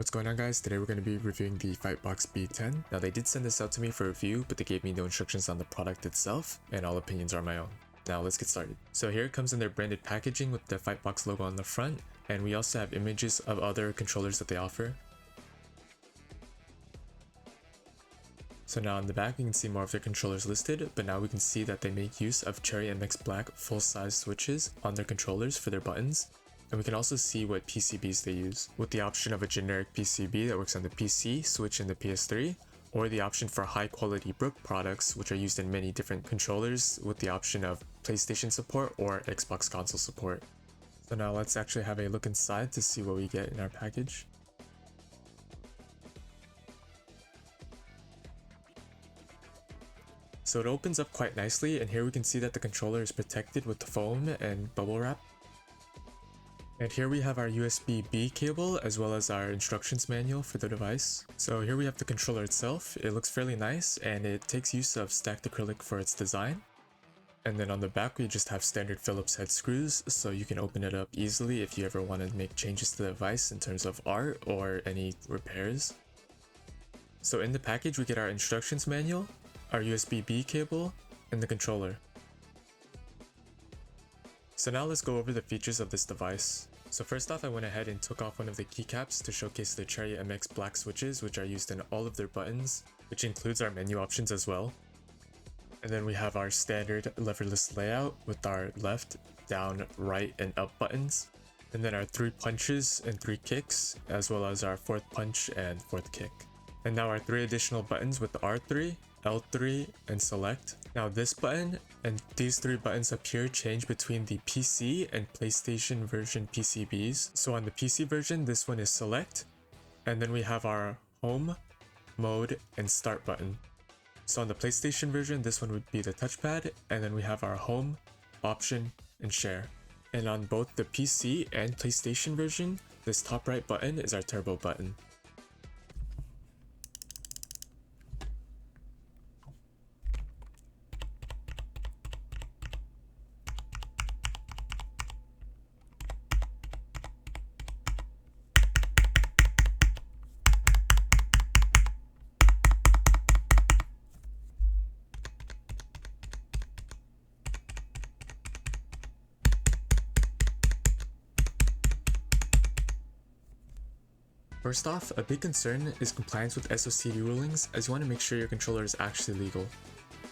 What's going on, guys? Today we're going to be reviewing the FightBox B10. Now they did send this out to me for review, but they gave me no instructions on the product itself, and all opinions are my own. Now let's get started. So here it comes in their branded packaging with the FightBox logo on the front, and we also have images of other controllers that they offer. So now on the back we can see more of their controllers listed, but now we can see that they make use of Cherry MX Black full-size switches on their controllers for their buttons. And we can also see what PCBs they use, with the option of a generic PCB that works on the PC, Switch, and the PS3, or the option for high-quality Brook products, which are used in many different controllers, with the option of PlayStation support or Xbox console support. So now let's actually have a look inside to see what we get in our package. So it opens up quite nicely, and here we can see that the controller is protected with foam and bubble wrap. And here we have our USB-B cable as well as our instructions manual for the device. So here we have the controller itself. It looks fairly nice and it takes use of stacked acrylic for its design. And then on the back we just have standard Phillips head screws, so you can open it up easily if you ever want to make changes to the device in terms of art or any repairs. So in the package we get our instructions manual, our USB-B cable, and the controller. So now let's go over the features of this device. So first off, I went ahead and took off one of the keycaps to showcase the Cherry MX Black switches, which are used in all of their buttons, which includes our menu options as well. And then we have our standard leverless layout with our left, down, right, and up buttons. And then our 3 punches and 3 kicks, as well as our 4th punch and 4th kick. And now our 3 additional buttons with the R3, L3, and select. Now this button and these 3 buttons up here change between the PC and PlayStation version PCBs. So on the PC version, this one is select, and then we have our home, mode, and start button. So on the PlayStation version, this one would be the touchpad, and then we have our home, option, and share. And on both the PC and PlayStation version, this top right button is our turbo button. First off, a big concern is compliance with SOCD rulings, as you want to make sure your controller is actually legal.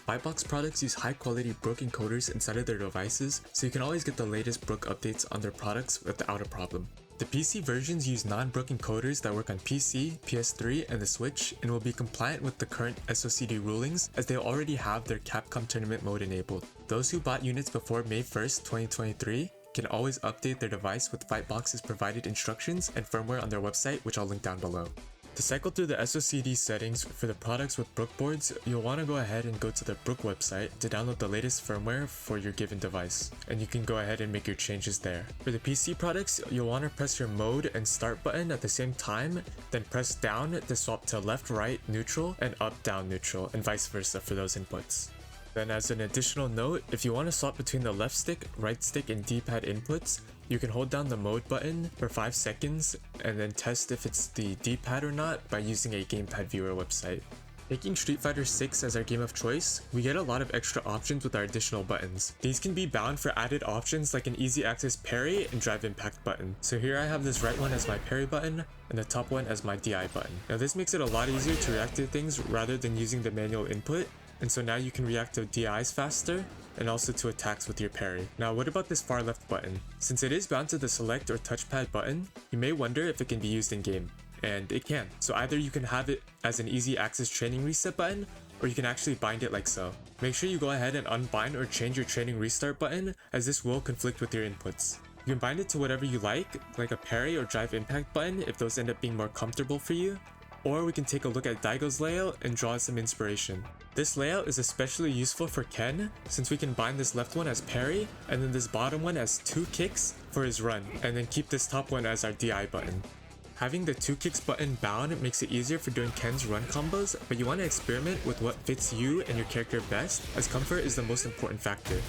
FightBox products use high quality Brook encoders inside of their devices, so you can always get the latest Brook updates on their products without a problem. The PC versions use non-Brook encoders that work on PC, PS3, and the Switch, and will be compliant with the current SOCD rulings as they already have their Capcom tournament mode enabled. Those who bought units before May 1st, 2023 can always update their device with FightBox's provided instructions and firmware on their website, which I'll link down below. To cycle through the SOCD settings for the products with Brook boards, you'll want to go ahead and go to the Brook website to download the latest firmware for your given device, and you can go ahead and make your changes there. For the PC products, you'll want to press your mode and start button at the same time, then press down to swap to left, right, neutral, and up, down, neutral, and vice versa for those inputs. Then as an additional note, if you want to swap between the left stick, right stick, and Dpad inputs, you can hold down the mode button for 5 seconds and then test if it's the Dpad or not by using a gamepad viewer website. Taking Street Fighter 6 as our game of choice, we get a lot of extra options with our additional buttons. These can be bound for added options like an easy access parry and drive impact button. So here I have this right one as my parry button and the top one as my DI button. Now this makes it a lot easier to react to things rather than using the manual input. And so now you can react to DIs faster and also to attacks with your parry. Now what about this far left button? Since it is bound to the select or touchpad button, you may wonder if it can be used in game. And it can. So either you can have it as an easy access training reset button, or you can actually bind it like so. Make sure you go ahead and unbind or change your training restart button, as this will conflict with your inputs. You can bind it to whatever you like a parry or drive impact button if those end up being more comfortable for you. Or we can take a look at Daigo's layout and draw some inspiration. This layout is especially useful for Ken, since we can bind this left one as parry, and then this bottom one as 2 kicks for his run, and then keep this top one as our DI button. Having the 2 kicks button bound makes it easier for doing Ken's run combos, but you want to experiment with what fits you and your character best, as comfort is the most important factor.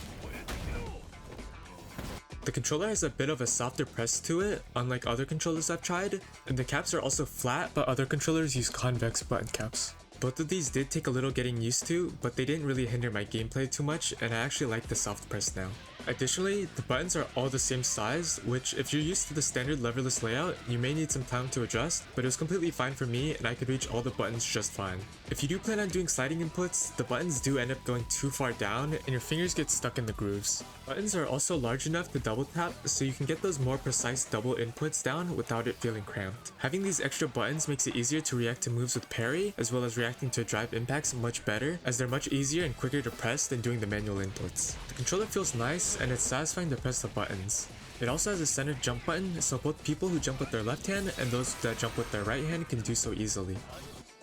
The controller has a bit of a softer press to it, unlike other controllers I've tried, and the caps are also flat, but other controllers use convex button caps. Both of these did take a little getting used to, but they didn't really hinder my gameplay too much, and I actually like the soft press now. Additionally, the buttons are all the same size, which if you're used to the standard leverless layout, you may need some time to adjust, but it was completely fine for me and I could reach all the buttons just fine. If you do plan on doing sliding inputs, the buttons do end up going too far down and your fingers get stuck in the grooves. Buttons are also large enough to double tap, so you can get those more precise double inputs down without it feeling cramped. Having these extra buttons makes it easier to react to moves with parry, as well as reacting to drive impacts much better, as they're much easier and quicker to press than doing the manual inputs. The controller feels nice, and it's satisfying to press the buttons. It also has a centered jump button, so both people who jump with their left hand and those that jump with their right hand can do so easily.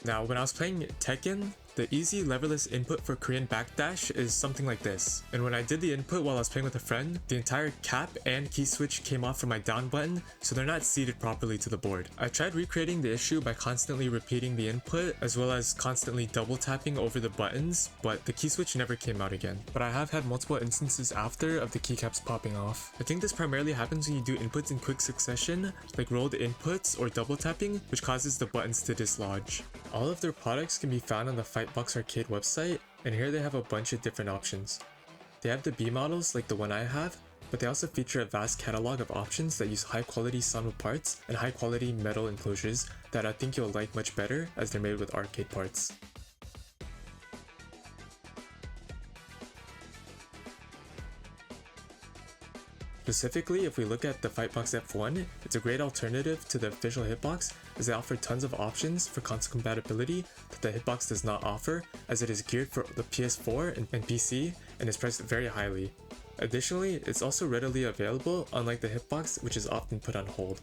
Now, when I was playing Tekken, the easy leverless input for Korean backdash is something like this. And when I did the input while I was playing with a friend, the entire cap and key switch came off from my down button, so they're not seated properly to the board. I tried recreating the issue by constantly repeating the input, as well as constantly double tapping over the buttons, but the key switch never came out again. But I have had multiple instances after of the keycaps popping off. I think this primarily happens when you do inputs in quick succession, like rolled inputs or double tapping, which causes the buttons to dislodge. All of their products can be found on the FightBox Arcade website, and here they have a bunch of different options. They have the B models like the one I have, but they also feature a vast catalog of options that use high quality Sanwa parts and high quality metal enclosures that I think you'll like much better as they're made with arcade parts. Specifically, if we look at the FightBox F1, it's a great alternative to the official hitbox as they offer tons of options for console compatibility that the hitbox does not offer, as it is geared for the PS4 and PC and is priced very highly. Additionally, it's also readily available, unlike the hitbox, which is often put on hold.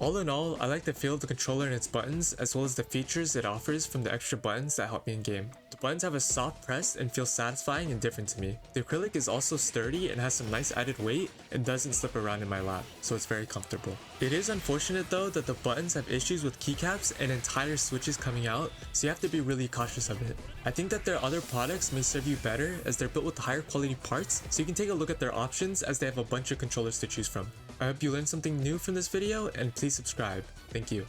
All in all, I like the feel of the controller and its buttons, as well as the features it offers from the extra buttons that help me in game. The buttons have a soft press and feel satisfying and different to me. The acrylic is also sturdy and has some nice added weight and doesn't slip around in my lap, so it's very comfortable. It is unfortunate though that the buttons have issues with keycaps and entire switches coming out, so you have to be really cautious of it. I think that their other products may serve you better as they're built with higher quality parts, so you can take a look at their options as they have a bunch of controllers to choose from. I hope you learned something new from this video, and please subscribe. Thank you.